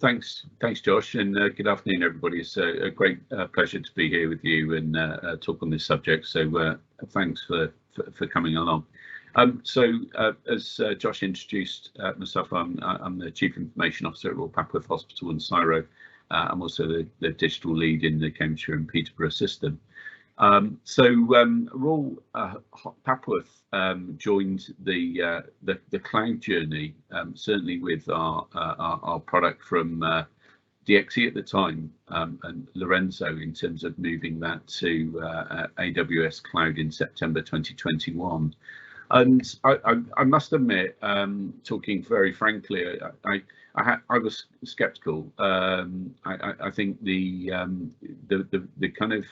Thanks, Josh, and good afternoon, everybody. It's a great pleasure to be here with you and talk on this subject. So thanks for coming along. As Josh introduced myself, I'm the Chief Information Officer at Royal Papworth Hospital in Ciro. I'm also the digital lead in the Cambridgeshire and Peterborough system. Royal Papworth joined the cloud journey, certainly with our product from DXE at the time, and Lorenzo, in terms of moving that to AWS Cloud in September 2021. And I must admit, talking very frankly, I was sceptical. I think the kind of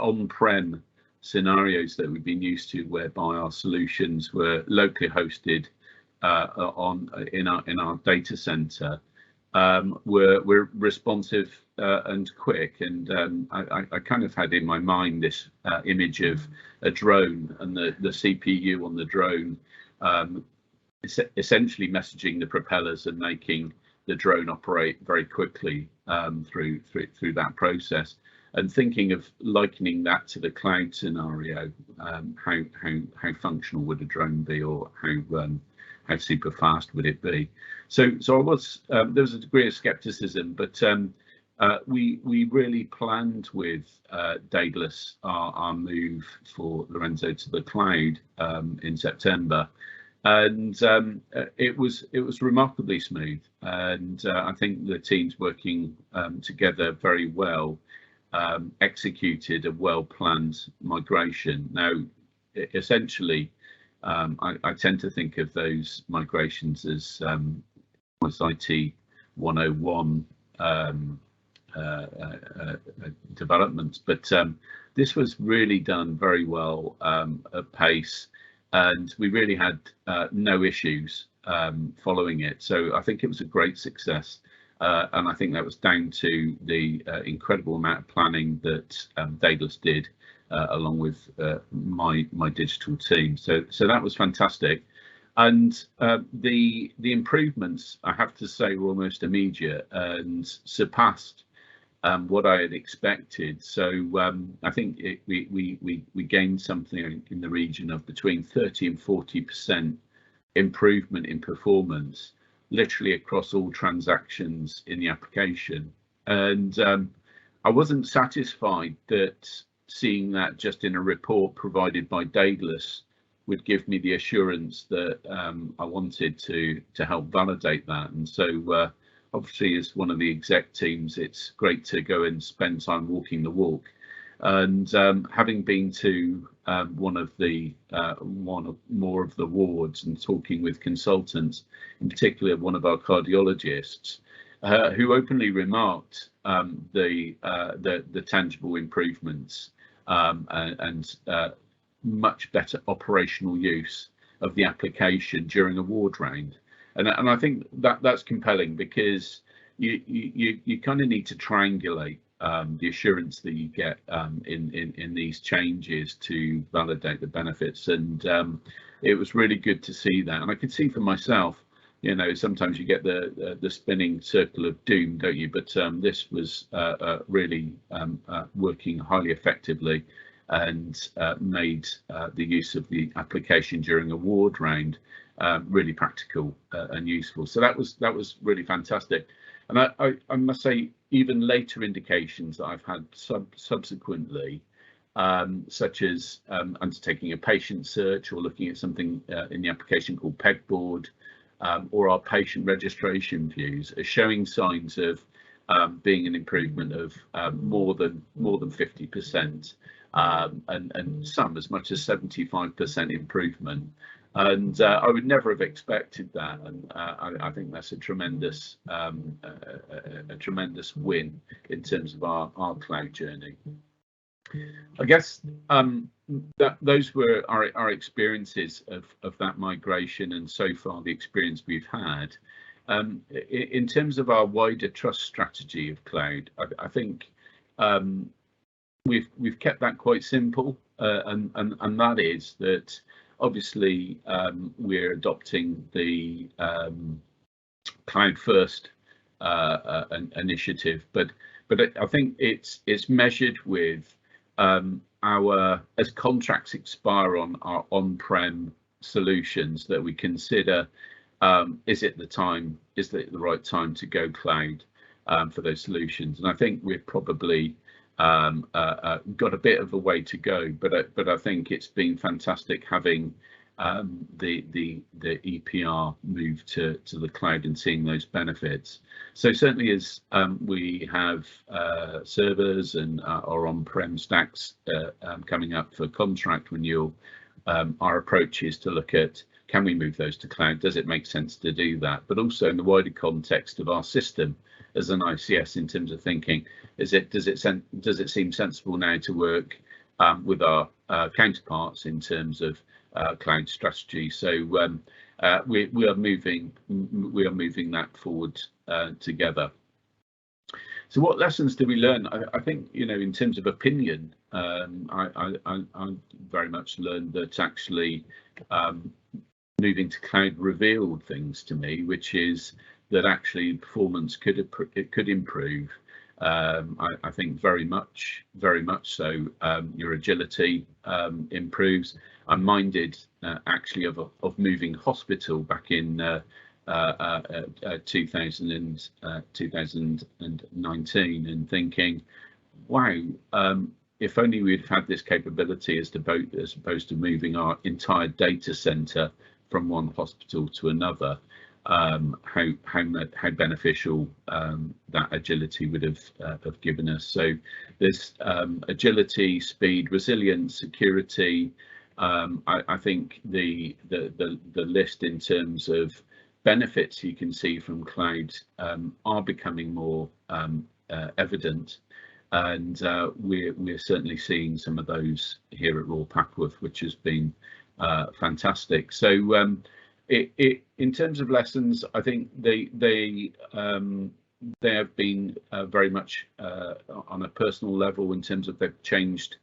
on-prem scenarios that we've been used to, whereby our solutions were locally hosted in our data center, were responsive and quick, and I kind of had in my mind this image of a drone and the CPU on the drone essentially messaging the propellers and making the drone operate very quickly through that process, and thinking of likening that to the cloud scenario. How functional would a drone be, or how super fast would it be? So I was there was a degree of skepticism, but we really planned with Daedalus our move for Lorenzo to the cloud in September, and it was remarkably smooth, and I think the teams working together very well executed a well-planned migration. Now, essentially, I tend to think of those migrations as IT 101 developments, but this was really done very well at pace, and we really had no issues following it. So I think it was a great success, and I think that was down to the incredible amount of planning that Daedalus did, along with my digital team. So that was fantastic, and the improvements, I have to say, were almost immediate and surpassed what I had expected. So I think we gained something in the region of between 30 and 40% improvement in performance, literally across all transactions in the application. And I wasn't satisfied that seeing that just in a report provided by Daedalus would give me the assurance that I wanted to help validate that. And so obviously, as one of the exec teams, it's great to go and spend time walking the walk. And having been to one of more of the wards and talking with consultants, in particular one of our cardiologists, who openly remarked the tangible improvements and much better operational use of the application during a ward round. And I think that's compelling, because you kind of need to triangulate the assurance that you get in these changes to validate the benefits. And it was really good to see that. And I could see for myself, you know, sometimes you get the spinning circle of doom, don't you? But this was really working highly effectively, and made the use of the application during a ward round really practical and useful. So that was really fantastic. And I must say, even later indications that I've had subsequently, such as undertaking a patient search or looking at something in the application called Pegboard, or our patient registration views, are showing signs of being an improvement of more than 50%, and some as much as 75% improvement. And I would never have expected that, and I think that's a tremendous win in terms of our cloud journey. I guess those were our experiences of that migration, and so far the experience we've had. In terms of our wider trust strategy of cloud, I think we've kept that quite simple, and that is that obviously we're adopting the cloud first initiative, but I think it's measured with as contracts expire on our on-prem solutions, that we consider, is it the right time to go cloud for those solutions. And I think we've probably got a bit of a way to go, but I think it's been fantastic having the EPR move to the cloud and seeing those benefits. So certainly as we have servers and our on-prem stacks coming up for contract renewal, our approach is to look at, can we move those to cloud? Does it make sense to do that? But also in the wider context of our system as an ICS, in terms of thinking, does it seem sensible now to work with our counterparts in terms of cloud strategy? So we are moving that forward together. So what lessons do we learn? I think, you know, in terms of opinion, I very much learned that actually moving to cloud revealed things to me, which is that actually performance could improve. I think very much so. Your agility improves. I'm minded actually of moving hospital back in 2019 and thinking, wow, if only we'd had this capability as opposed to moving our entire data center from one hospital to another, how beneficial that agility would have given us. So there's agility, speed, resilience, security. I think the list in terms of benefits you can see from cloud are becoming more evident, and we're certainly seeing some of those here at Royal Papworth, which has been fantastic. So in terms of lessons, I think they have been very much on a personal level, in terms of they've changed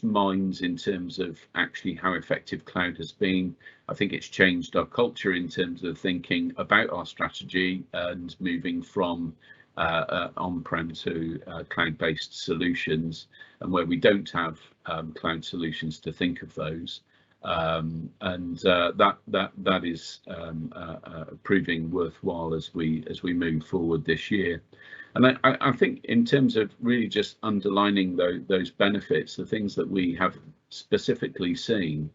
minds in terms of actually how effective cloud has been. I think it's changed our culture in terms of thinking about our strategy and moving from on-prem to cloud-based solutions, and where we don't have cloud solutions, to think of those. That is proving worthwhile as we move forward this year. And I think in terms of really just underlining those benefits, the things that we have specifically seen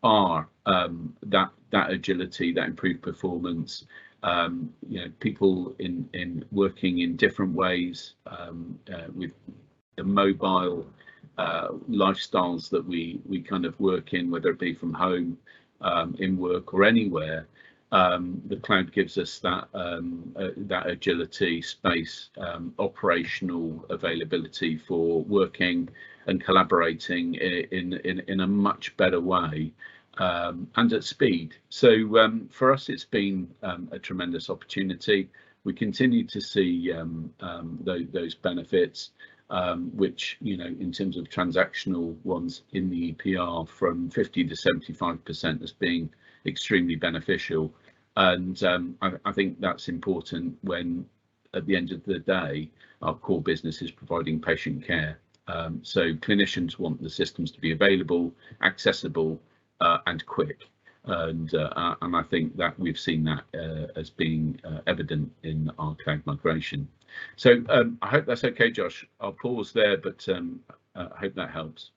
are that agility, that improved performance, you know, people in working in different ways, with the mobile lifestyles that we kind of work in, whether it be from home, in work, or anywhere. The cloud gives us that agility, space, operational availability for working and collaborating in a much better way, and at speed. So for us, it's been a tremendous opportunity. We continue to see those benefits, which, you know, in terms of transactional ones in the EPR, from 50 to 75% as being extremely beneficial. And I think that's important when, at the end of the day, our core business is providing patient care. So clinicians want the systems to be available, accessible, and quick. And I think that we've seen that as being evident in our cloud migration. So I hope that's okay, Josh. I'll pause there, but I hope that helps.